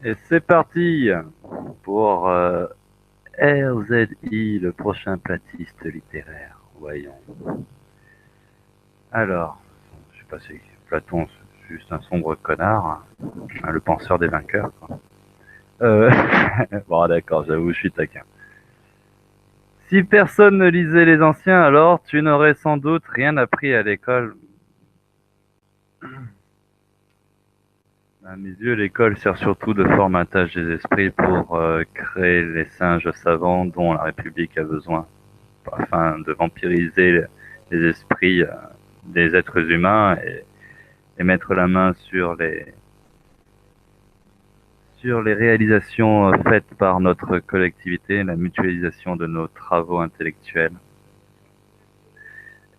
Et c'est parti pour RZI, le prochain platiste littéraire. Voyons. Alors, je sais pas si Platon, c'est juste un sombre connard, hein, le penseur des vainqueurs, quoi. Euh, bon, d'accord, j'avoue, je suis taquin. Si personne ne lisait les anciens, alors tu n'aurais sans doute rien appris à l'école. À mes yeux, l'école sert surtout de formatage des esprits pour créer les singes savants dont la République a besoin, afin de vampiriser les esprits des êtres humains et mettre la main sur les réalisations faites par notre collectivité, la mutualisation de nos travaux intellectuels.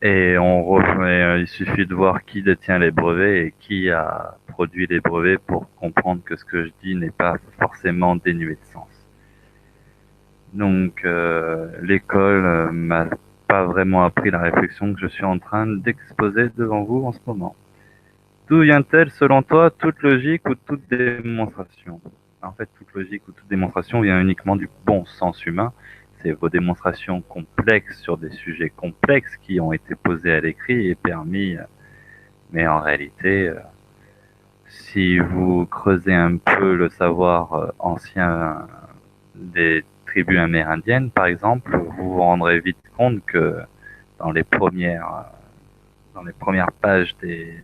Et il suffit de voir qui détient les brevets et qui a produit les brevets pour comprendre que ce que je dis n'est pas forcément dénué de sens. Donc, l'école m'a pas vraiment appris la réflexion que je suis en train d'exposer devant vous en ce moment. D'où vient-elle, selon toi, toute logique ou toute démonstration? En fait, toute logique ou toute démonstration vient uniquement du bon sens humain. C'est vos démonstrations complexes sur des sujets complexes qui ont été posés à l'écrit et permis. Mais en réalité, si vous creusez un peu le savoir ancien des tribus amérindiennes, par exemple, vous vous rendrez vite compte que dans les premières dans les premières pages des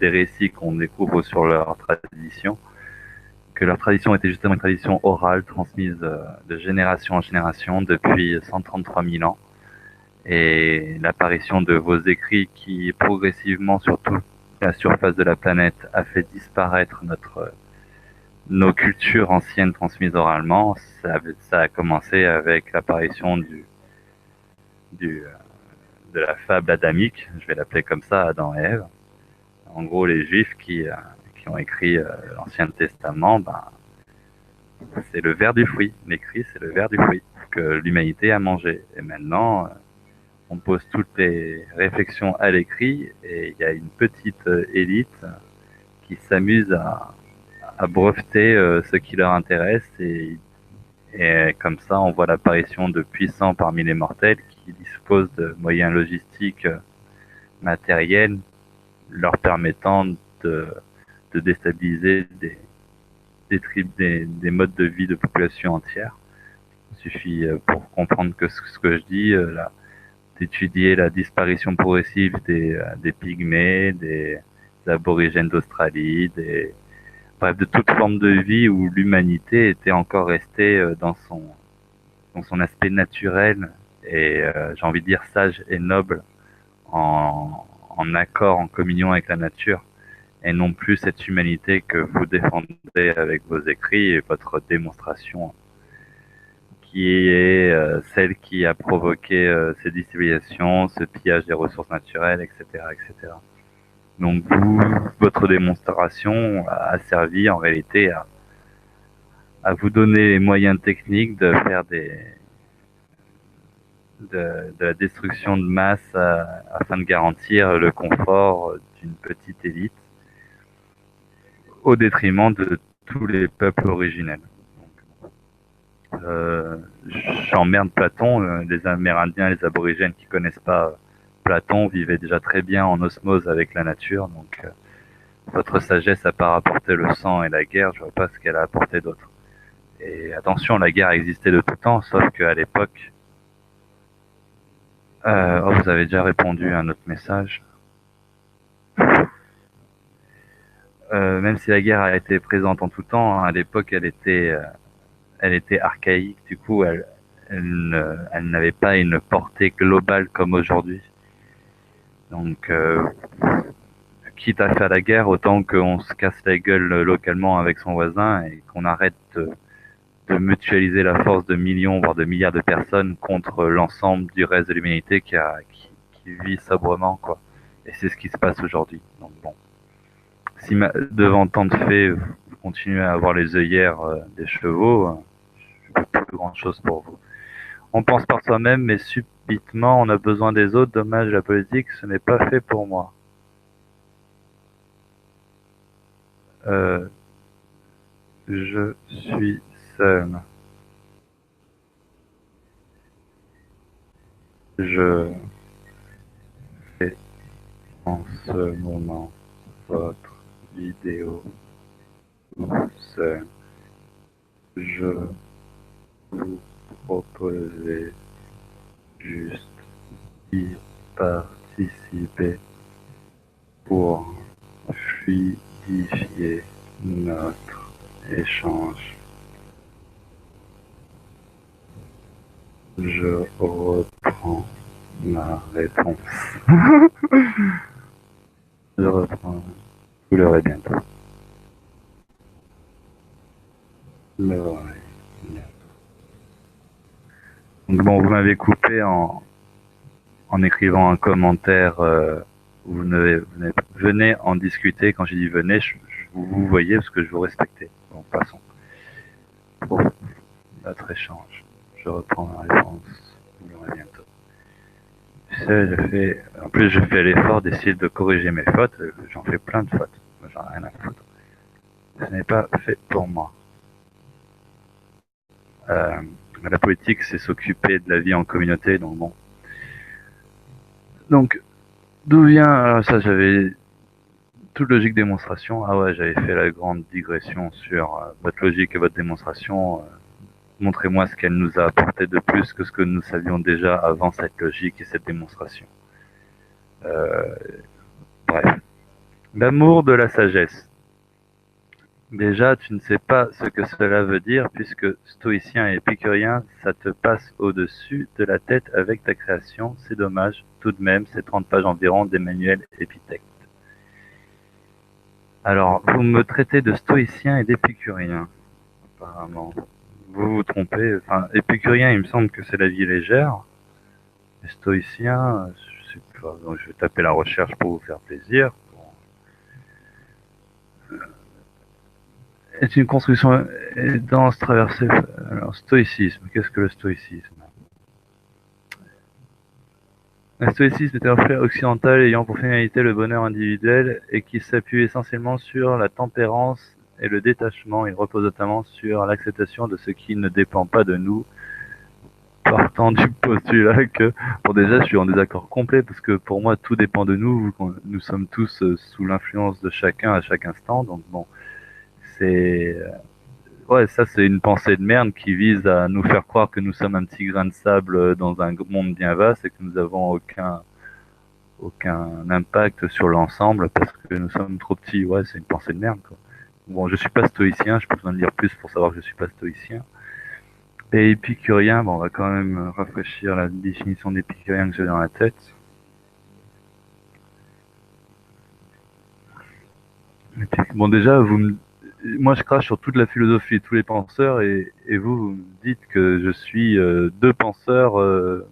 récits qu'on découvre sur leur tradition, que leur tradition était justement une tradition orale transmise de génération en génération depuis 133 000 ans. Et l'apparition de vos écrits qui, progressivement, sur toute la surface de la planète, a fait disparaître nos cultures anciennes transmises oralement, ça a commencé avec l'apparition du, de la fable adamique, je vais l'appeler comme ça, Adam et Ève. En gros, les Juifs qui ont écrit l'Ancien Testament, ben, c'est le ver du fruit. L'écrit, c'est le ver du fruit que l'humanité a mangé. Et maintenant, on pose toutes les réflexions à l'écrit et il y a une petite élite qui s'amuse à breveter ce qui leur intéresse et comme ça, on voit l'apparition de puissants parmi les mortels qui disposent de moyens logistiques matériels leur permettant de, de déstabiliser des modes de vie de population entière. Il suffit, pour comprendre que ce que je dis, d'étudier la disparition progressive des pygmées, des aborigènes d'Australie, bref, de toute forme de vie où l'humanité était encore restée dans son aspect naturel et, j'ai envie de dire, sage et noble, en accord, en communion avec la nature, et non plus cette humanité que vous défendez avec vos écrits et votre démonstration, qui est celle qui a provoqué ces décivilisations, ce pillage des ressources naturelles, etc., etc. Donc vous, votre démonstration a servi en réalité à vous donner les moyens techniques de faire de la destruction de masse afin de garantir le confort d'une petite élite au détriment de tous les peuples originels. Euh, J'emmerde Platon. Les Amérindiens, les aborigènes qui connaissent pas Platon vivaient déjà très bien en osmose avec la nature. Donc, votre sagesse a pas apporté le sang et la guerre. Je vois pas ce qu'elle a apporté d'autre. Et attention, la guerre existait de tout temps, sauf qu'à l'époque, oh, vous avez déjà répondu à un autre message. Même si la guerre a été présente en tout temps, hein, à l'époque, elle était archaïque. Du coup, elle n'avait pas une portée globale comme aujourd'hui. Donc, quitte à faire la guerre, autant qu'on se casse la gueule localement avec son voisin et qu'on arrête de mutualiser la force de millions, voire de milliards de personnes contre l'ensemble du reste de l'humanité qui vit sobrement, quoi. Et c'est ce qui se passe aujourd'hui. Donc bon, si devant tant de faits, vous continuez à avoir les œillères des chevaux, je ne peux plus grand chose pour vous. On pense par soi-même, mais subitement on a besoin des autres. Dommage, la politique, ce n'est pas fait pour moi. Euh, Je suis seul. Je fais en ce moment votre vidéo tout seul. Je vous proposais juste y participer pour fluidifier notre échange. Je reprends ma réponse. Je reprends. Vous l'aurez bientôt. Vous l'aurez bientôt. Donc bon, vous m'avez coupé en écrivant un commentaire. Venez en discuter. Quand j'ai dit venez, vous voyez parce que je vous respectais. Bon, passons. Pour notre échange. Je reprends ma réponse. Vous l'aurez bientôt. Tu sais, en plus, je fais l'effort d'essayer de corriger mes fautes. J'en fais plein de fautes. J'en ai rien à foutre. Ce n'est pas fait pour moi. Euh, la politique, c'est s'occuper de la vie en communauté, donc bon. Donc, d'où vient ça? J'avais toute logique démonstration. Ah ouais, j'avais fait la grande digression sur votre logique et votre démonstration. Montrez-moi ce qu'elle nous a apporté de plus que ce que nous savions déjà avant cette logique et cette démonstration. Euh, bref. L'amour de la sagesse. Déjà, tu ne sais pas ce que cela veut dire puisque stoïcien et épicurien, ça te passe au-dessus de la tête avec ta création. C'est dommage. Tout de même, c'est 30 pages environ d'Emmanuel Épithète. Alors, vous me traitez de stoïcien et d'épicurien, apparemment. Vous vous trompez. Enfin, épicurien, il me semble que c'est la vie légère. Et stoïcien, je sais pas. Donc, je vais taper la recherche pour vous faire plaisir. Est une construction dense traversée. Alors, stoïcisme. Qu'est-ce que le stoïcisme? Le stoïcisme est un frère occidental ayant pour finalité le bonheur individuel et qui s'appuie essentiellement sur la tempérance et le détachement. Il repose notamment sur l'acceptation de ce qui ne dépend pas de nous, partant du postulat que, bon déjà je suis en désaccord complet parce que pour moi tout dépend de nous, nous sommes tous sous l'influence de chacun à chaque instant, donc bon, c'est... Ouais, ça c'est une pensée de merde qui vise à nous faire croire que nous sommes un petit grain de sable dans un monde bien vaste et que nous avons aucun impact sur l'ensemble parce que nous sommes trop petits. Ouais, c'est une pensée de merde, quoi. Bon, je suis pas stoïcien, je peux besoin de lire plus pour savoir que je suis pas stoïcien. Et épicurien, bon, on va quand même rafraîchir la définition d'épicurien que j'ai dans la tête. Bon, déjà, moi, je crache sur toute la philosophie, tous les penseurs, et vous me dites que je suis deux penseurs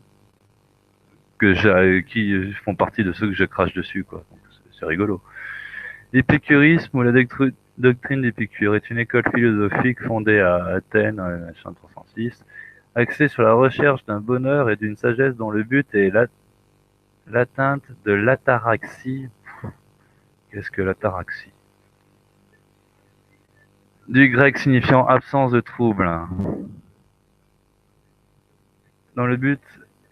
qui font partie de ceux que je crache dessus, quoi. C'est rigolo. L'épicurisme ou la doctrine d'Épicure est une école philosophique fondée à Athènes, en 306, axée sur la recherche d'un bonheur et d'une sagesse dont le but est l'atteinte de l'ataraxie. Qu'est-ce que l'ataraxie? Du grec signifiant absence de trouble. Dont le but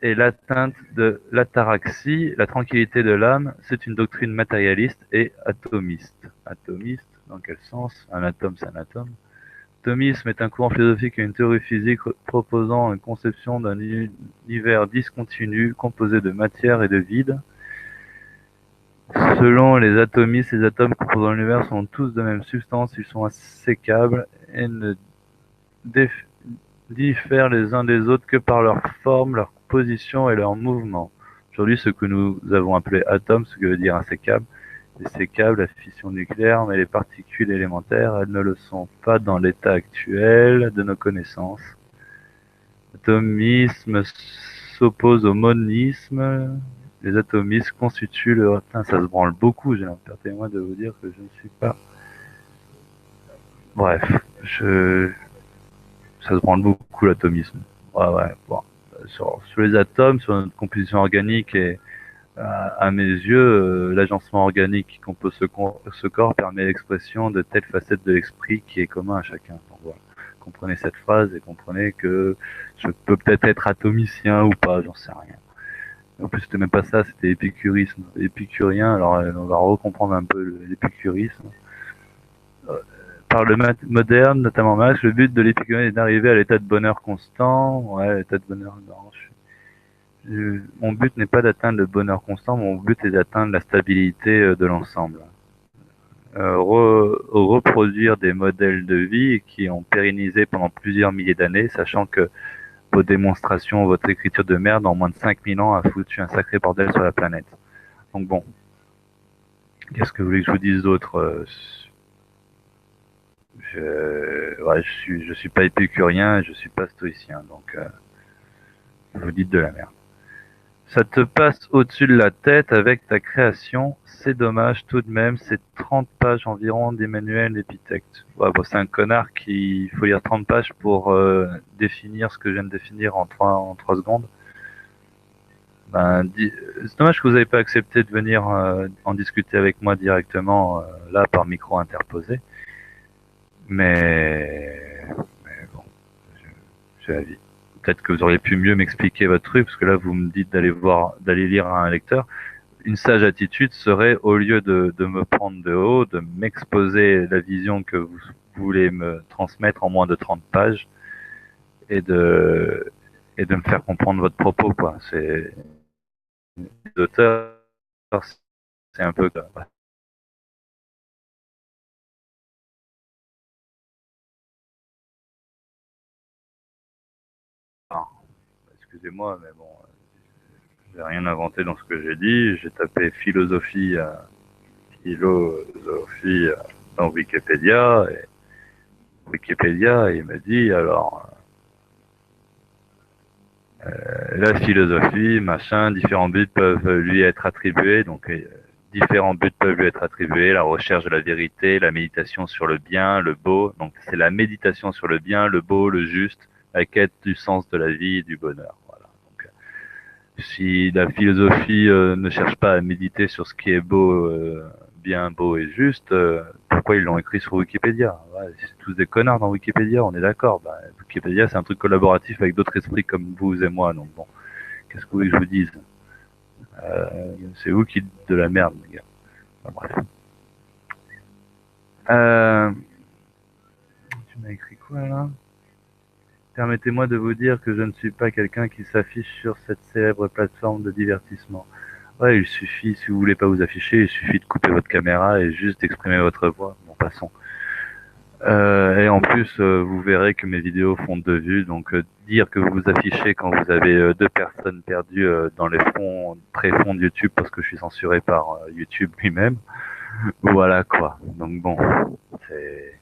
est l'atteinte de l'ataraxie, la tranquillité de l'âme. C'est une doctrine matérialiste et atomiste. Atomiste, dans quel sens? Un atome, c'est un atome. L'atomisme est un courant philosophique et une théorie physique proposant une conception d'un univers discontinu composé de matière et de vide. Selon les atomistes, les atomes composant l'univers sont tous de même substance, ils sont insécables et ne diffèrent les uns des autres que par leur forme, leur position et leur mouvement. Aujourd'hui, ce que nous avons appelé atomes, ce que veut dire insécable, est sécable, la fission nucléaire, mais les particules élémentaires, elles ne le sont pas dans l'état actuel de nos connaissances. L'atomisme s'oppose au monisme. Les atomistes constituent le... Putain, ça se branle beaucoup, j'ai permettez-moi de vous dire que je ne suis pas... Bref, ça se branle beaucoup l'atomisme. Ouais, bon. Sur les atomes, sur notre composition organique et À mes yeux, l'agencement organique qui compose ce corps permet l'expression de telles facettes de l'esprit qui est commun à chacun. Donc, voilà. Comprenez cette phrase et comprenez que je peux peut-être être atomicien ou pas, j'en sais rien. En plus, c'était même pas ça, c'était épicurisme, épicurien. Alors, on va recomprendre un peu l'épicurisme. Par le moderne, notamment Marx, le but de l'épicuréen est d'arriver à l'état de bonheur constant. Ouais, l'état de bonheur, non, mon but n'est pas d'atteindre le bonheur constant, mon but est d'atteindre la stabilité de l'ensemble. Reproduire des modèles de vie qui ont pérennisé pendant plusieurs milliers d'années, sachant que vos démonstrations, votre écriture de merde, en moins de 5000 ans, a foutu un sacré bordel sur la planète. Donc bon, qu'est-ce que vous voulez que je vous dise d'autre? Je suis pas épicurien, je suis pas stoïcien, donc vous dites de la merde. Ça te passe au-dessus de la tête avec ta création, c'est dommage tout de même, c'est 30 pages environ d'Emmanuel Épithète. Ouais, bon, c'est un connard qui, il faut lire 30 pages pour définir ce que je viens de définir en 3 secondes. Ben, c'est dommage que vous n'avez pas accepté de venir en discuter avec moi directement, là, par micro interposé. Mais bon, j'ai la vie. Peut-être que vous auriez pu mieux m'expliquer votre truc, parce que là, vous me dites d'aller lire un lecteur. Une sage attitude serait, au lieu de me prendre de haut, de m'exposer la vision que vous voulez me transmettre en moins de 30 pages et de me faire comprendre votre propos, quoi. C'est, les auteurs, c'est un peu, enfin, excusez-moi, mais bon, j'ai rien inventé dans ce que j'ai dit. J'ai tapé philosophie dans Wikipédia, et Wikipédia, il m'a dit, alors, la philosophie, machin, différents buts peuvent lui être attribués, donc différents buts peuvent lui être attribués, la recherche de la vérité, la méditation sur le bien, le beau, donc c'est la méditation sur le bien, le beau, le juste, la quête du sens de la vie et du bonheur. Voilà. Donc, si la philosophie ne cherche pas à méditer sur ce qui est beau, bien, beau et juste, pourquoi ils l'ont écrit sur Wikipédia? Ouais, c'est tous des connards dans Wikipédia, on est d'accord. Bah, Wikipédia, c'est un truc collaboratif avec d'autres esprits comme vous et moi, donc bon, qu'est-ce que vous voulez que je vous dise? C'est vous qui dites de la merde, les gars. Enfin, bref. Euh, tu m'as écrit quoi là? Permettez-moi de vous dire que je ne suis pas quelqu'un qui s'affiche sur cette célèbre plateforme de divertissement. Ouais, il suffit, si vous voulez pas vous afficher, il suffit de couper votre caméra et juste d'exprimer votre voix. Bon, passons. Et en plus, vous verrez que mes vidéos font 2 vues, donc dire que vous vous affichez quand vous avez 2 personnes perdues dans les fonds, tréfonds de YouTube parce que je suis censuré par YouTube lui-même, voilà quoi. Donc bon, c'est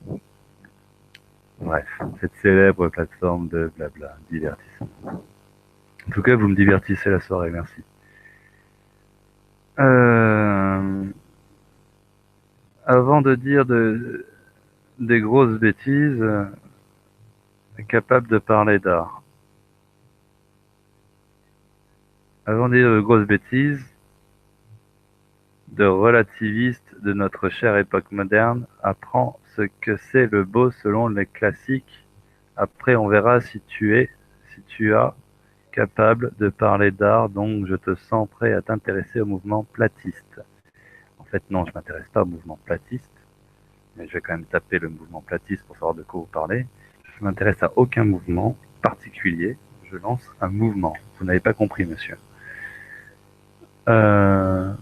bref, cette célèbre plateforme de blabla, divertissement. En tout cas, vous me divertissez la soirée, merci. Euh, Avant de dire des grosses bêtises, capable de parler d'art. Avant de dire de grosses bêtises, de relativiste de notre chère époque moderne, apprends ce que c'est le beau selon les classiques. Après, on verra si tu as capable de parler d'art, donc je te sens prêt à t'intéresser au mouvement platiste. En fait, non, je m'intéresse pas au mouvement platiste, mais je vais quand même taper le mouvement platiste pour savoir de quoi vous parlez. Je m'intéresse à aucun mouvement particulier, je lance un mouvement. Vous n'avez pas compris, monsieur. Euh,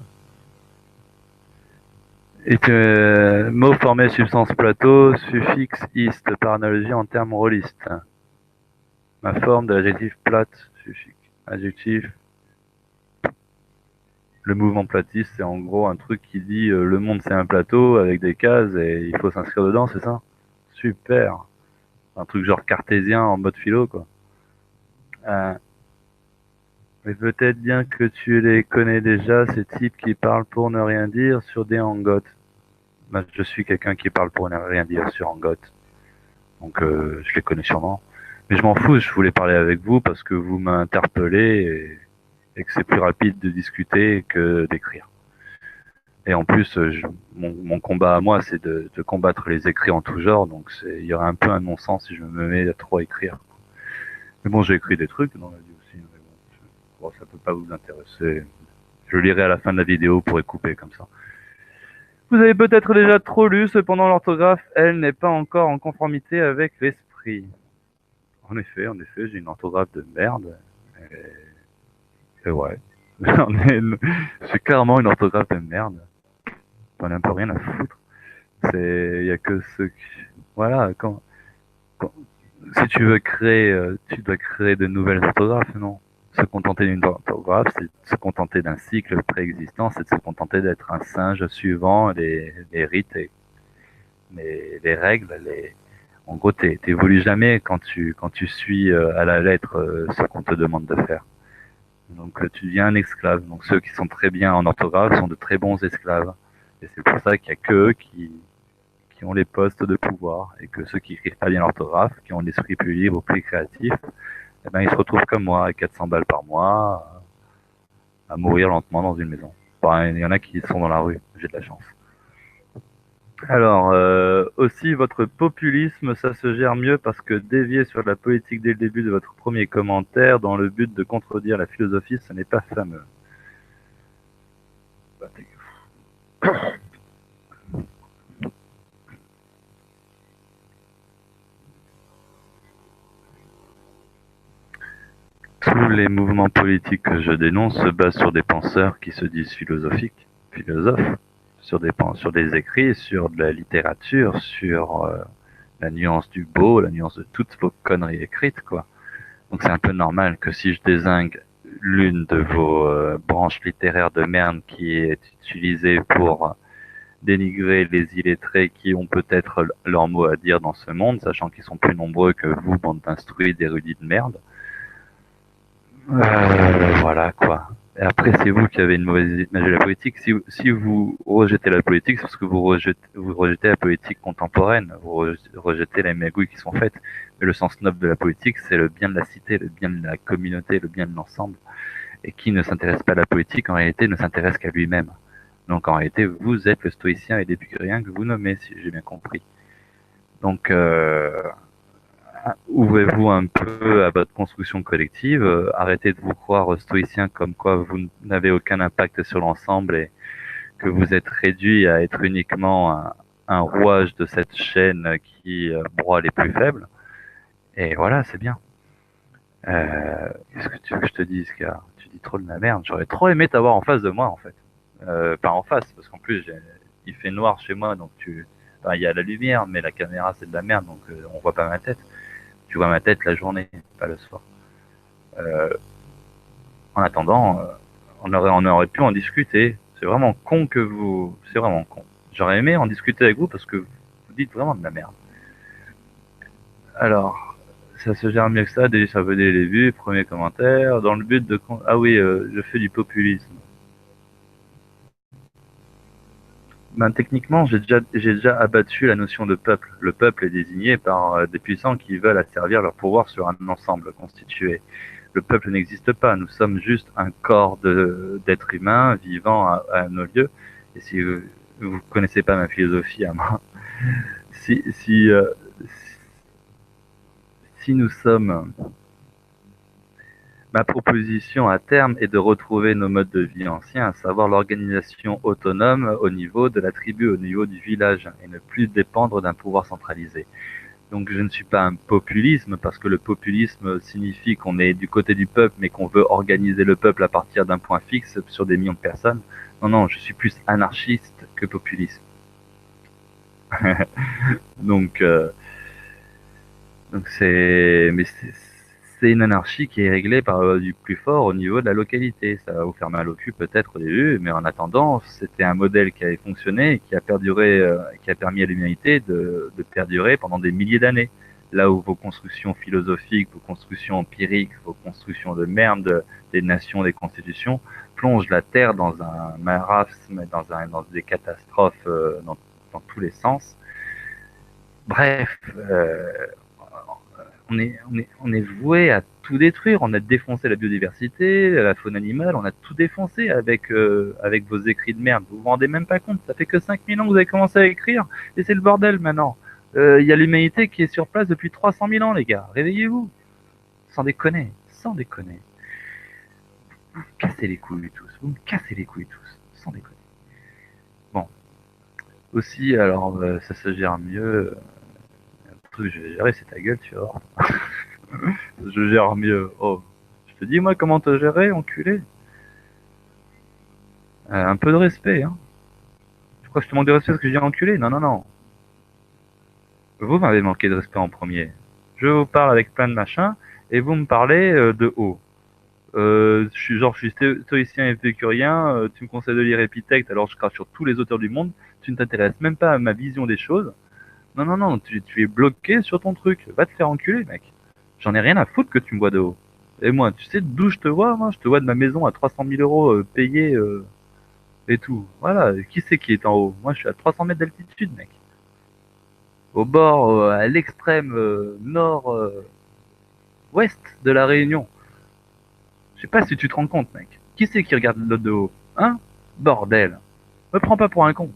Et que mot formé substance plateau, suffixe iste par analogie en termes rôlistes. Ma forme de l'adjectif plate, suffixe. Adjectif, le mouvement platiste, c'est en gros un truc qui dit le monde c'est un plateau avec des cases et il faut s'inscrire dedans, c'est ça? Super. Un truc genre cartésien en mode philo, quoi. Euh, mais peut-être bien que tu les connais déjà, ces types qui parlent pour ne rien dire sur des hangots. Ben, je suis quelqu'un qui parle pour ne rien dire sur hangots. Donc je les connais sûrement. Mais je m'en fous, je voulais parler avec vous parce que vous m'interpellez et que c'est plus rapide de discuter que d'écrire. Et en plus, mon combat à moi, c'est de combattre les écrits en tout genre, donc il y aurait un peu un non-sens si je me mets à trop écrire. Mais bon, j'ai écrit des trucs dans la vie aussi, mais bon, ça peut pas vous intéresser. Je lirai à la fin de la vidéo pour couper comme ça. Vous avez peut-être déjà trop lu, cependant l'orthographe, elle, n'est pas encore en conformité avec l'esprit. En effet, j'ai une orthographe de merde. Et ouais. C'est clairement une orthographe de merde. J'en ai un peu rien à foutre. Il y a que ceux qui, voilà, si tu veux créer, tu dois créer de nouvelles orthographes, non? Se contenter d'une orthographe, c'est se contenter d'un cycle préexistant, c'est de se contenter d'être un singe suivant les rites et les règles, en gros, t'évolues jamais quand tu suis à la lettre ce qu'on te demande de faire. Donc tu deviens un esclave. Donc ceux qui sont très bien en orthographe sont de très bons esclaves. Et c'est pour ça qu'il y a que eux qui ont les postes de pouvoir et que ceux qui écrivent pas bien l'orthographe, qui ont l'esprit plus libre, plus créatif, eh ben ils se retrouvent comme moi, à 400 balles par mois, à mourir lentement dans une maison. Enfin, il y en a qui sont dans la rue. J'ai de la chance. Alors, aussi, votre populisme, ça se gère mieux parce que dévier sur la politique dès le début de votre premier commentaire dans le but de contredire la philosophie, ce n'est pas fameux. Tous les mouvements politiques que je dénonce se basent sur des penseurs qui se disent philosophes, sur des écrits, sur de la littérature, sur la nuance du beau, la nuance de toutes vos conneries écrites, quoi. Donc c'est un peu normal que si je dézingue l'une de vos branches littéraires de merde qui est utilisée pour dénigrer les illettrés qui ont peut-être leur mot à dire dans ce monde, sachant qu'ils sont plus nombreux que vous, bande d'instruits, d'érudits de merde. Voilà quoi. Et après, c'est vous qui avez une mauvaise image de la politique. Si vous rejetez la politique, c'est parce que vous rejetez la politique contemporaine. Vous rejetez les magouilles qui sont faites. Mais le sens noble de la politique, c'est le bien de la cité, le bien de la communauté, le bien de l'ensemble. Et qui ne s'intéresse pas à la politique, en réalité, ne s'intéresse qu'à lui-même. Donc en réalité, vous êtes le stoïcien et l'épicurien que vous nommez, si j'ai bien compris. Donc, ouvrez-vous un peu à votre construction collective, arrêtez de vous croire stoïcien comme quoi vous n'avez aucun impact sur l'ensemble et que vous êtes réduit à être uniquement un rouage de cette chaîne qui broie les plus faibles. Et voilà, c'est bien. Qu'est-ce que tu veux que je te dise, gars? Tu dis trop de la merde. J'aurais trop aimé t'avoir en face de moi, en fait. Pas en face, parce qu'en plus, il fait noir chez moi, donc enfin, il y a la lumière, mais la caméra, c'est de la merde, donc on voit pas ma tête. Tu vois ma tête la journée, pas le soir. Euh, En attendant, on aurait pu en discuter. C'est vraiment con que vous... C'est vraiment con. J'aurais aimé en discuter avec vous parce que vous dites vraiment de la merde. Alors, ça se gère mieux que ça. Déjà, ça venait les vues, premier commentaire. Dans le but de... Ah oui, je fais du populisme. Ben, techniquement, j'ai déjà abattu la notion de peuple. Le peuple est désigné par des puissants qui veulent asservir leur pouvoir sur un ensemble constitué. Le peuple n'existe pas. Nous sommes juste un corps d'êtres humains vivant à nos lieux. Et si vous connaissez pas ma philosophie à moi, si, si, euh, si nous sommes, ma proposition à terme est de retrouver nos modes de vie anciens, à savoir l'organisation autonome au niveau de la tribu, au niveau du village, et ne plus dépendre d'un pouvoir centralisé. Donc je ne suis pas un populisme, parce que le populisme signifie qu'on est du côté du peuple, mais qu'on veut organiser le peuple à partir d'un point fixe sur des millions de personnes. Non, non, je suis plus anarchiste que populiste. donc, c'est une anarchie qui est réglée par du plus fort au niveau de la localité. Ça va vous faire mal au cul peut-être au début, mais en attendant, c'était un modèle qui avait fonctionné et qui a perduré, qui a permis à l'humanité de perdurer pendant des milliers d'années. Là où vos constructions philosophiques, vos constructions empiriques, vos constructions de merde des nations, des constitutions, plongent la Terre dans un marasme, dans des catastrophes dans tous les sens. Bref, On est voué à tout détruire. On a défoncé la biodiversité, la faune animale, on a tout défoncé avec vos écrits de merde. Vous vous rendez même pas compte, ça fait que 5000 ans que vous avez commencé à écrire, et c'est le bordel maintenant. Il y a l'humanité qui est sur place depuis 300 000 ans, les gars. Réveillez-vous. Sans déconner, sans déconner. Vous me cassez les couilles tous, vous me cassez les couilles tous, sans déconner. Bon, aussi, alors, ça se gère mieux. Un truc que je vais gérer, c'est ta gueule, tu vois. Je gère mieux. Oh, je te dis, moi, comment te gérer, enculé. Un peu de respect, hein. Je crois que je te manque de respect parce que je dis enculé. Non, non, non. Vous m'avez manqué de respect en premier. Je vous parle avec plein de machins et vous me parlez de haut. Je suis stoïcien épicurien, tu me conseilles de lire Épithète, alors je crache sur tous les auteurs du monde, tu ne t'intéresses même pas à ma vision des choses. Non, non, non, tu es bloqué sur ton truc. Va te faire enculer, mec. J'en ai rien à foutre que tu me vois de haut. Et moi, tu sais d'où je te vois, moi? Je te vois de ma maison à 300 000 euros payée et tout. Voilà, qui c'est qui est en haut? Moi, je suis à 300 mètres d'altitude, mec. Au bord, à l'extrême nord-ouest de la Réunion. Je sais pas si tu te rends compte, mec. Qui c'est qui regarde l'autre de haut? Hein? Bordel. Me prends pas pour un con.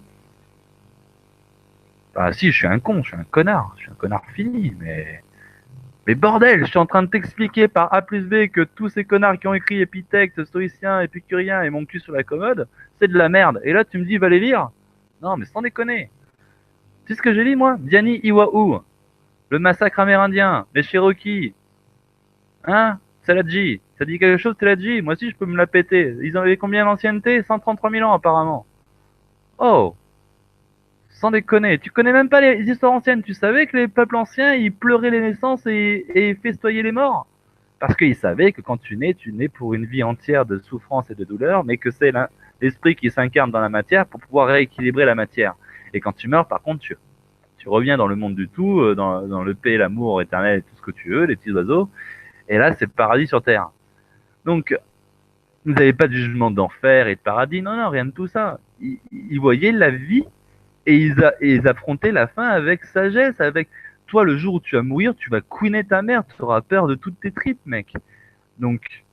Bah si, je suis un con, je suis un connard. Je suis un connard fini, mais... Mais bordel, je suis en train de t'expliquer par A plus B que tous ces connards qui ont écrit Épithète, stoïcien, épicurien et mon cul sur la commode, c'est de la merde. Et là, tu me dis, va les lire? Non, mais sans déconner. Tu sais ce que j'ai lu, moi? Diani Iwahu, le massacre amérindien, les Cherokees. Hein? Saladji. Ça dit quelque chose, Saladji? Moi aussi, je peux me la péter. Ils avaient combien d'ancienneté? 133 000 ans, apparemment. Oh! Sans déconner. Tu connais même pas les histoires anciennes. Tu savais que les peuples anciens, ils pleuraient les naissances et festoyaient les morts? Parce qu'ils savaient que quand tu nais pour une vie entière de souffrance et de douleur, mais que c'est l'esprit qui s'incarne dans la matière pour pouvoir rééquilibrer la matière. Et quand tu meurs, par contre, tu reviens dans le monde du tout, dans le paix, l'amour éternel et tout ce que tu veux, les petits oiseaux. Et là, c'est le paradis sur Terre. Donc, vous n'avez pas de jugement d'enfer et de paradis. Non, non, rien de tout ça. Ils voyaient la vie et ils affrontaient la fin avec sagesse, avec... Toi, le jour où tu vas mourir, tu vas couiner ta mère, tu auras peur de toutes tes tripes, mec. Donc,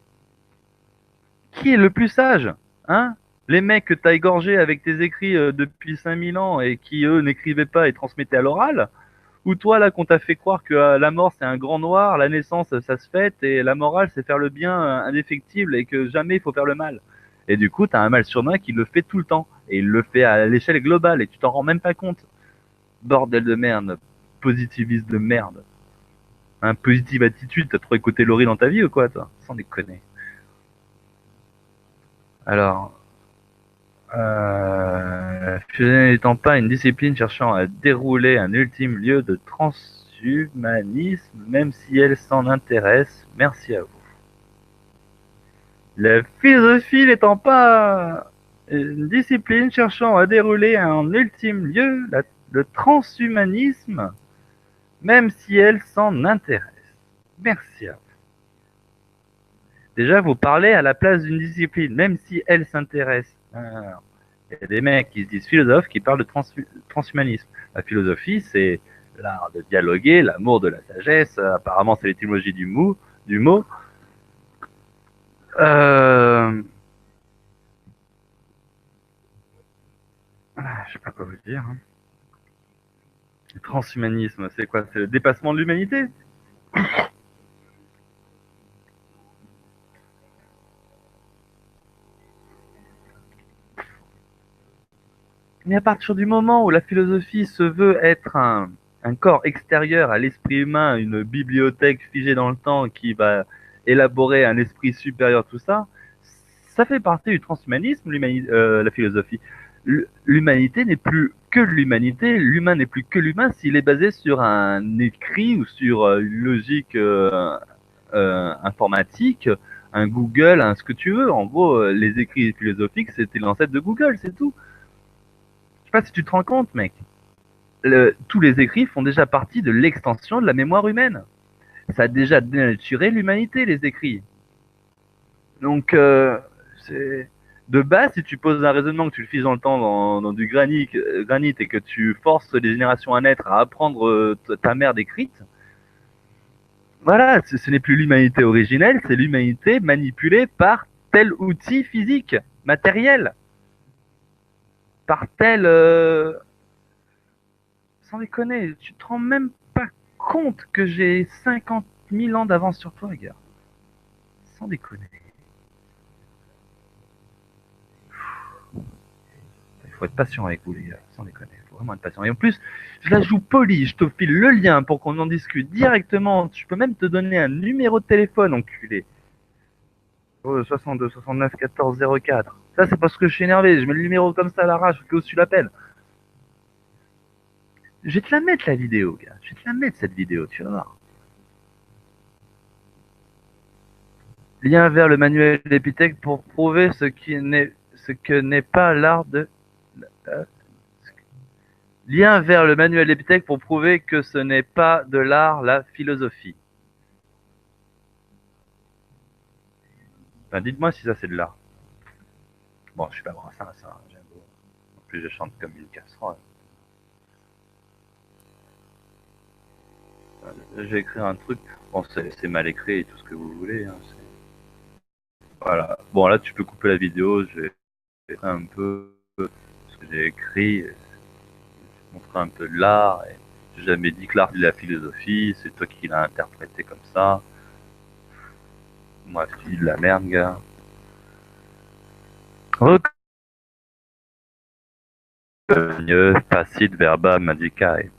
qui est le plus sage? Hein? Les mecs que t'as égorgés avec tes écrits depuis 5000 ans et qui, eux, n'écrivaient pas et transmettaient à l'oral? Ou toi, là, qu'on t'a fait croire que la mort, c'est un grand noir, la naissance, ça se fête, et la morale, c'est faire le bien indéfectible et que jamais il faut faire le mal. Et du coup, t'as un mal surnois qui le fait tout le temps. Et il le fait à l'échelle globale et tu t'en rends même pas compte. Bordel de merde. Positiviste de merde. Un positive attitude, t'as trop écouté Laurie dans ta vie ou quoi, toi? Sans déconner. Alors, fusionner n'étant pas une discipline cherchant à dérouler un ultime lieu de transhumanisme, même si elle s'en intéresse, merci à vous. La philosophie n'étant pas une discipline cherchant à dérouler un ultime lieu, le transhumanisme, même si elle s'en intéresse. Merci à vous. Déjà, vous parlez à la place d'une discipline, même si elle s'intéresse. Il y a des mecs qui se disent philosophes qui parlent de transhumanisme. La philosophie, c'est l'art de dialoguer, l'amour de la sagesse. Apparemment, c'est l'étymologie du mot. Je sais pas quoi vous dire. Hein. Le transhumanisme, c'est quoi? C'est le dépassement de l'humanité? Mais à partir du moment où la philosophie se veut être un corps extérieur à l'esprit humain, une bibliothèque figée dans le temps qui va élaborer un esprit supérieur, tout ça, ça fait partie du transhumanisme, la philosophie. L'humanité n'est plus que l'humanité, l'humain n'est plus que l'humain s'il est basé sur un écrit ou sur une logique informatique, un Google, un ce que tu veux. En gros, les écrits philosophiques, c'était l'ancêtre de Google, c'est tout. Je sais pas si tu te rends compte, mec. Tous les écrits font déjà partie de l'extension de la mémoire humaine. Ça a déjà dénaturé l'humanité, les écrits. Donc, c'est de base, si tu poses un raisonnement, que tu le fiches dans le temps dans du granit et que tu forces les générations à naître à apprendre ta merde écrite, Voilà, ce n'est plus l'humanité originelle, c'est l'humanité manipulée par tel outil physique, matériel, par tel... Sans déconner, tu te rends même pas compte que j'ai 50 000 ans d'avance sur toi, gars. Sans déconner. Il faut être patient avec vous, les gars. Sans déconner. Il faut vraiment être patient. Et en plus, je la joue polie. Je te file le lien pour qu'on en discute directement. Je peux même te donner un numéro de téléphone, enculé. 62 69 14 04. Ça, c'est parce que je suis énervé. Je mets le numéro comme ça à l'arrache, que tu l'appelles. Je vais te la mettre, la vidéo, gars. Je vais te la mettre, cette vidéo, tu vas voir. Lien vers le manuel d'Épithèque pour prouver ce que n'est pas l'art de... euh, Lien vers le manuel d'Épithèque pour prouver que ce n'est pas de l'art, la philosophie. Enfin, dites-moi si ça c'est de l'art. Bon, je suis pas Brassens, ça, j'avoue. En plus, je chante comme une casserole. J'ai écrit un truc. Bon, c'est mal écrit et tout ce que vous voulez. Hein, voilà. Bon, là, tu peux couper la vidéo. J'ai un peu ce que j'ai écrit. Montrer un peu de l'art. J'ai jamais dit que l'art c'est de la philosophie. C'est toi qui l'as interprété comme ça. Moi, je dis de la merde, gars. Reconnaître facit verba medicae.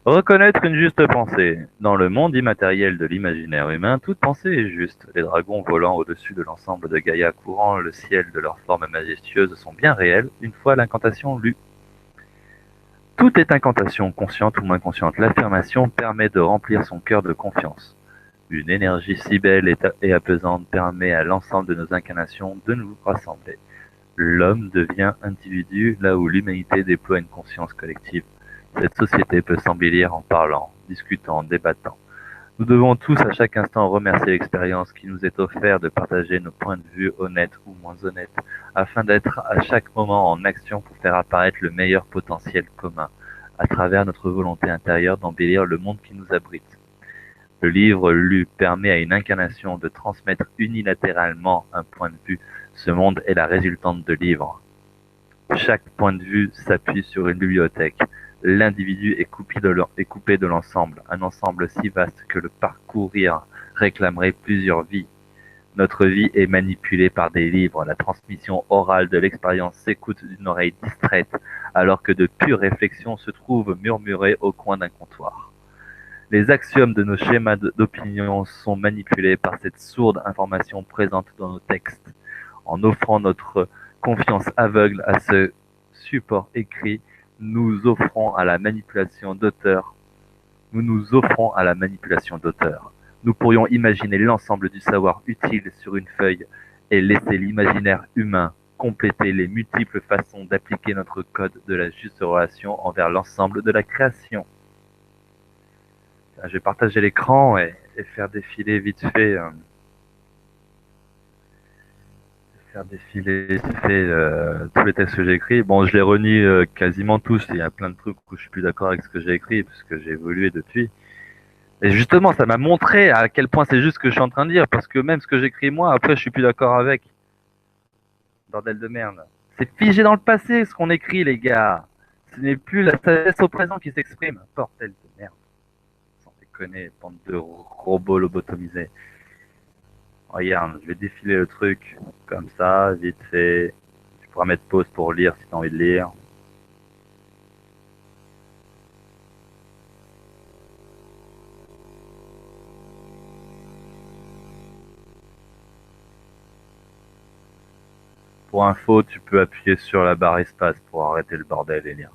Reconnaître une juste pensée. Dans le monde immatériel de l'imaginaire humain, toute pensée est juste. Les dragons volant au-dessus de l'ensemble de Gaïa, courant le ciel de leurs formes majestueuses, sont bien réels, une fois l'incantation lue. Tout est incantation, consciente ou moins consciente. L'affirmation permet de remplir son cœur de confiance. Une énergie si belle et apaisante permet à l'ensemble de nos incarnations de nous rassembler. L'homme devient individu là où l'humanité déploie une conscience collective. Cette société peut s'embellir en parlant, discutant, débattant. Nous devons tous à chaque instant remercier l'expérience qui nous est offerte de partager nos points de vue honnêtes ou moins honnêtes, afin d'être à chaque moment en action pour faire apparaître le meilleur potentiel commun, à travers notre volonté intérieure d'embellir le monde qui nous abrite. Le livre lu permet à une incarnation de transmettre unilatéralement un point de vue. Ce monde est la résultante de livres. Chaque point de vue s'appuie sur une bibliothèque. L'individu est coupé de l'ensemble, un ensemble si vaste que le parcourir réclamerait plusieurs vies. Notre vie est manipulée par des livres. La transmission orale de l'expérience s'écoute d'une oreille distraite, alors que de pures réflexions se trouvent murmurées au coin d'un comptoir. Les axiomes de nos schémas d'opinion sont manipulés par cette sourde information présente dans nos textes. En offrant notre confiance aveugle à ce support écrit, nous offrons à la manipulation d'auteur. Nous nous offrons à la manipulation d'auteur. Nous pourrions imaginer l'ensemble du savoir utile sur une feuille et laisser l'imaginaire humain compléter les multiples façons d'appliquer notre code de la juste relation envers l'ensemble de la création. Je vais partager l'écran et faire défiler vite fait, tous les textes que j'ai écrits. Bon, je les renie quasiment tous. Il y a plein de trucs où je suis plus d'accord avec ce que j'ai écrit parce que j'ai évolué depuis. Et justement, ça m'a montré à quel point c'est juste ce que je suis en train de dire parce que même ce que j'écris moi, après, je suis plus d'accord avec. Bordel de merde. C'est figé dans le passé ce qu'on écrit, les gars. Ce n'est plus la sagesse au présent qui s'exprime. Bordel de merde. Sans déconner, bande de robots lobotomisés. Regarde, je vais défiler le truc comme ça, vite fait. Tu pourras mettre pause pour lire si tu as envie de lire. Pour info, tu peux appuyer sur la barre espace pour arrêter le bordel et lire.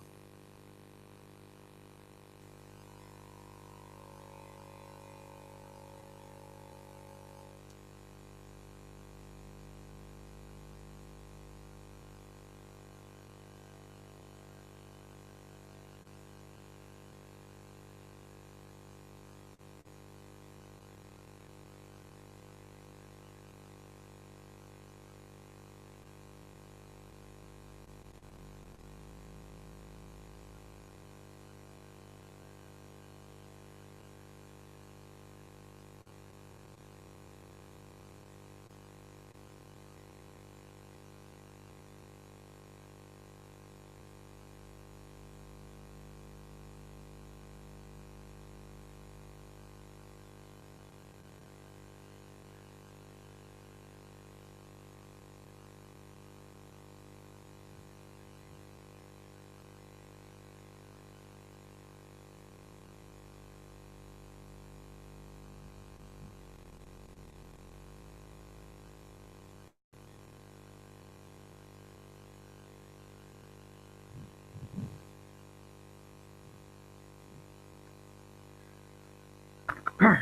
Voilà,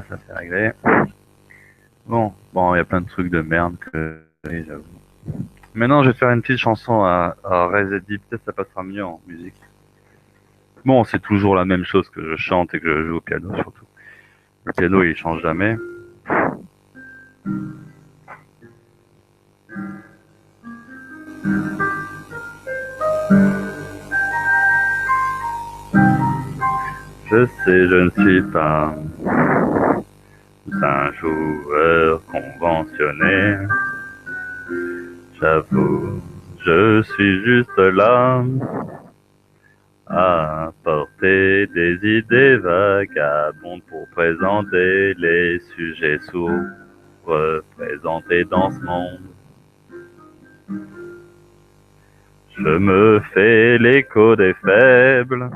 ça c'est réglé. Bon, il y a plein de trucs de merde que j'avoue. Maintenant, je vais faire une petite chanson à Rise Deep, peut-être ça passera mieux en musique. Bon, c'est toujours la même chose que je chante et que je joue au piano surtout. Le piano, il change jamais. Je sais, je ne suis pas un joueur conventionné. J'avoue, je suis juste là à apporter des idées vagabondes pour présenter les sujets sourds représentés dans ce monde. Je me fais l'écho des faibles.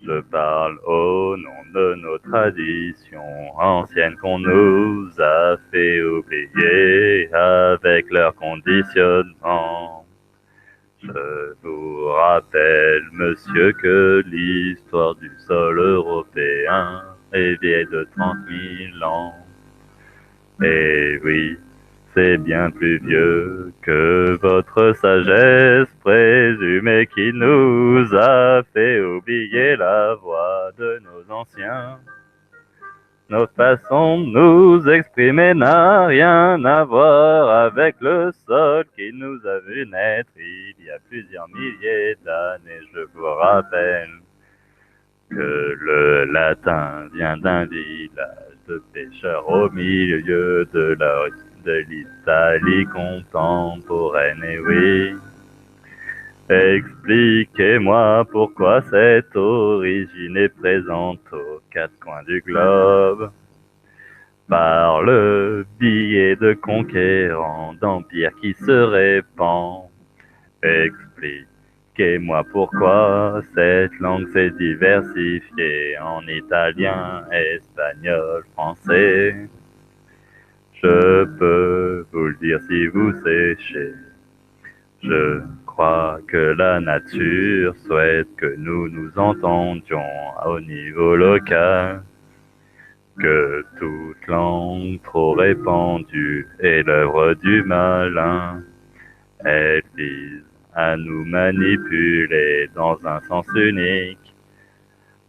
Je parle au nom de nos traditions anciennes qu'on nous a fait oublier avec leur conditionnement. Je vous rappelle, monsieur, que l'histoire du sol européen est vieille de 30 000 ans. Et oui, c'est bien plus vieux que votre sagesse présumée qui nous a fait oublier la voix de nos anciens. Notre façon de nous exprimer n'a rien à voir avec le sol qui nous a vu naître il y a plusieurs milliers d'années. Je vous rappelle que le latin vient d'un village de pêcheurs au milieu de l'Italie contemporaine. Et oui, expliquez-moi pourquoi cette origine est présente aux quatre coins du globe, par le biais de conquérants d'empires qui se répand. Expliquez-moi pourquoi cette langue s'est diversifiée en italien, espagnol, français. Je peux vous le dire si vous séchez. Je crois que la nature souhaite que nous nous entendions au niveau local, que toute langue trop répandue est l'œuvre du malin. Elle vise à nous manipuler dans un sens unique,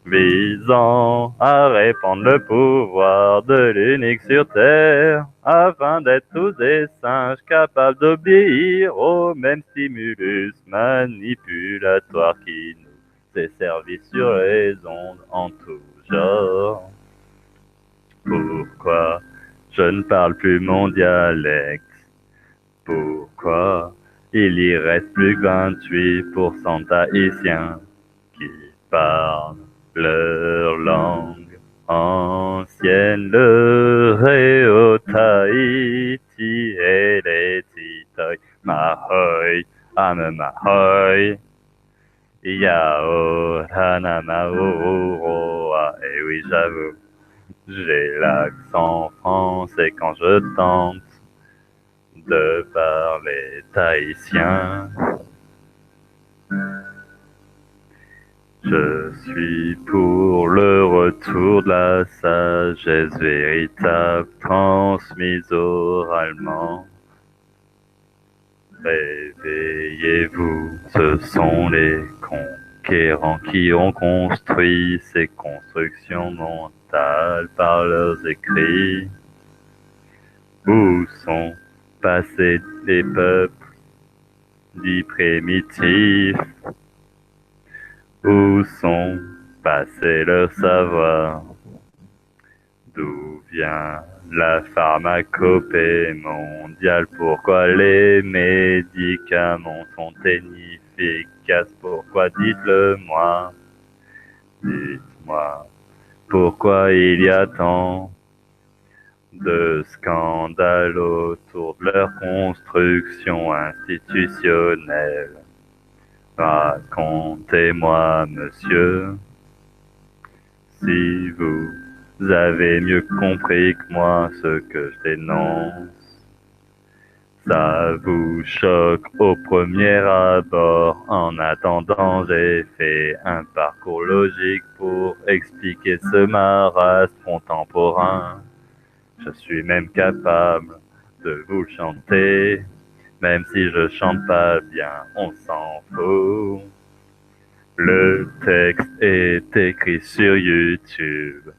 visant à répandre le pouvoir de l'unique sur Terre, afin d'être tous des singes capables d'obéir au même stimulus manipulatoire qui nous est servi sur les ondes en tout genre. Pourquoi je ne parle plus mon dialecte? Pourquoi il y reste plus que 28% d'Haïtiens qui parlent leur langue ancienne, le Réo Tahiti et les Titoy, Mahoy, Ame Mahoy, Yao, Hanama, Oroa. Et oui, j'avoue, j'ai l'accent français quand je tente de parler tahitien. Je suis pour le retour de la sagesse véritable transmise oralement. Réveillez-vous, ce sont les conquérants qui ont construit ces constructions mentales par leurs écrits. Où sont passés les peuples dits primitifs? Où sont passés leurs savoirs? D'où vient la pharmacopée mondiale? Pourquoi les médicaments sont inefficaces? Pourquoi? Dites-le-moi. Dites-moi. Pourquoi il y a tant de scandales autour de leur construction institutionnelle? Racontez-moi, monsieur, si vous Vous avez mieux compris que moi ce que je dénonce. Ça vous choque au premier abord. En attendant, j'ai fait un parcours logique pour expliquer ce marasme contemporain. Je suis même capable de vous le chanter, même si je chante pas bien, on s'en fout. Le texte est écrit sur YouTube.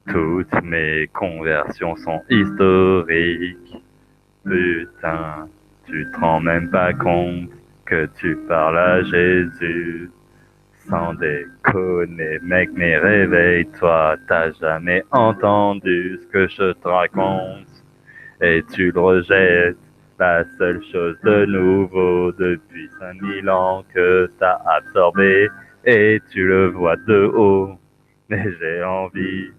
Toutes mes conversions sont historiques. Putain, tu te rends même pas compte que tu parles à Jésus. Sans déconner, mec, mais réveille-toi, t'as jamais entendu ce que je te raconte. Et tu le rejettes, la seule chose de nouveau depuis 5000 ans que t'as absorbé. Et tu le vois de haut, mais j'ai envie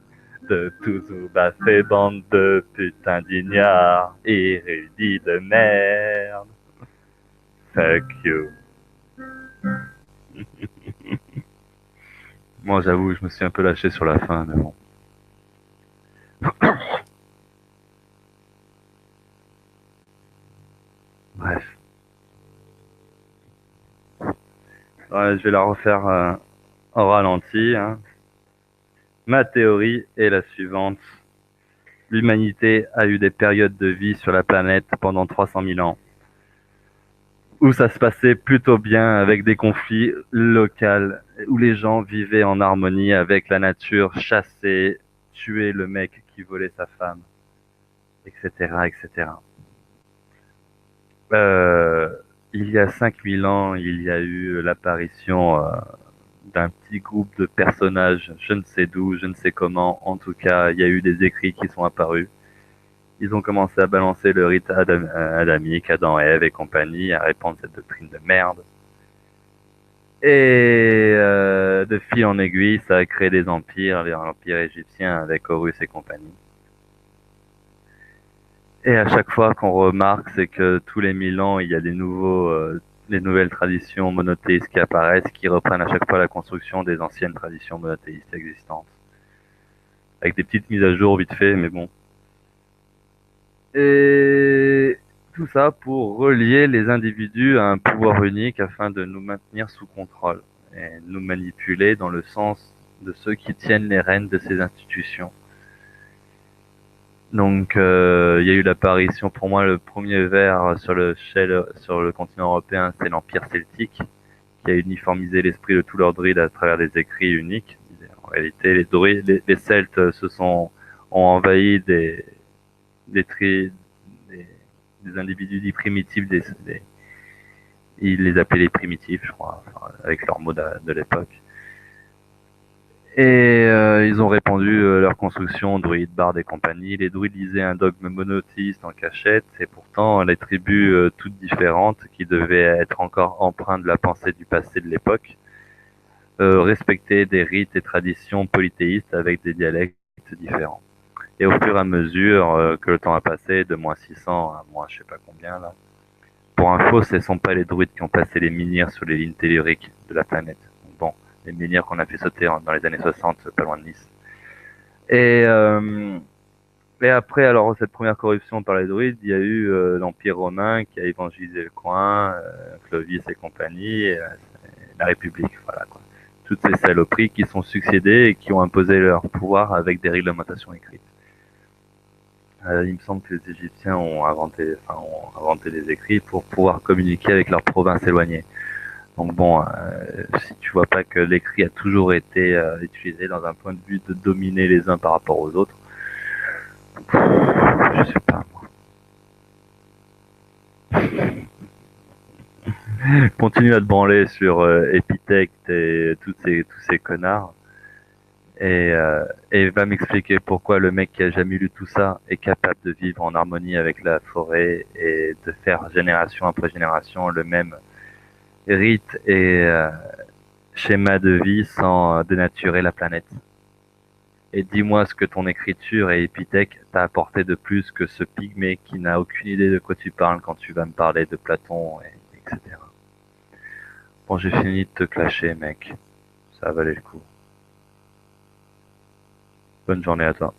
de tous vous baffer, bande de putains d'ignards, érudits de merde. Fuck you. Moi, j'avoue, je me suis un peu lâché sur la fin, mais bon. Bref. Ouais, je vais la refaire en ralenti, hein. Ma théorie est la suivante. L'humanité a eu des périodes de vie sur la planète pendant 300 000 ans, où ça se passait plutôt bien avec des conflits locaux, où les gens vivaient en harmonie avec la nature, chassaient, tuaient le mec qui volait sa femme, etc., etc. Euh, il y a 5000 ans, il y a eu l'apparition d'un petit groupe de personnages, je ne sais d'où, je ne sais comment. En tout cas, il y a eu des écrits qui sont apparus. Ils ont commencé à balancer le rite adamique, Adam et Ève et compagnie, à répandre cette doctrine de merde. Et de fil en aiguille, ça a créé des empires, l'empire égyptien avec Horus et compagnie. Et à chaque fois qu'on remarque, c'est que tous les 1000 ans, il y a des nouvelles traditions monothéistes qui apparaissent, qui reprennent à chaque fois la construction des anciennes traditions monothéistes existantes. Avec des petites mises à jour vite fait, mais bon. Et tout ça pour relier les individus à un pouvoir unique afin de nous maintenir sous contrôle et nous manipuler dans le sens de ceux qui tiennent les rênes de ces institutions. Donc, il y a eu l'apparition, pour moi, le premier vers sur le continent européen, c'est l'Empire celtique, qui a uniformisé l'esprit de tous leurs druides à travers des écrits uniques. En réalité, les Celtes ont envahi des, tri- des, des individus dits primitifs, ils les appelaient les primitifs, je crois, enfin, avec leurs mots de l'époque. Et ils ont répandu leur construction, druides, bardes et compagnie. Les druides lisaient un dogme monothéiste en cachette, et pourtant les tribus toutes différentes, qui devaient être encore empreintes de la pensée du passé de l'époque, respectaient des rites et traditions polythéistes avec des dialectes différents. Et au fur et à mesure que le temps a passé, de moins 600 à moins je sais pas combien là, pour info, ce ne sont pas les druides qui ont placé les menhirs sur les lignes telluriques de la planète. Bon, les menhirs qu'on a fait sauter dans les années 60, pas loin de Nice. Et, euh, et après, alors, cette première corruption par les druides, il y a eu l'Empire romain qui a évangélisé le coin, Clovis et compagnie, et, la République, voilà quoi. Toutes ces saloperies qui sont succédées et qui ont imposé leur pouvoir avec des réglementations écrites. Il me semble que les Égyptiens ont inventé des écrits pour pouvoir communiquer avec leurs provinces éloignées. Donc bon, si tu vois pas que l'écrit a toujours été utilisé dans un point de vue de dominer les uns par rapport aux autres, je sais pas. Continue à te branler sur Épithète et tous ces connards. Et va m'expliquer pourquoi le mec qui a jamais lu tout ça est capable de vivre en harmonie avec la forêt et de faire génération après génération le même rite et schéma de vie sans dénaturer la planète. Et dis-moi ce que ton écriture et Épithète t'a apporté de plus que ce pygmée qui n'a aucune idée de quoi tu parles quand tu vas me parler de Platon, etc. Bon, j'ai fini de te clasher, mec. Ça valait le coup. Bonne journée à toi.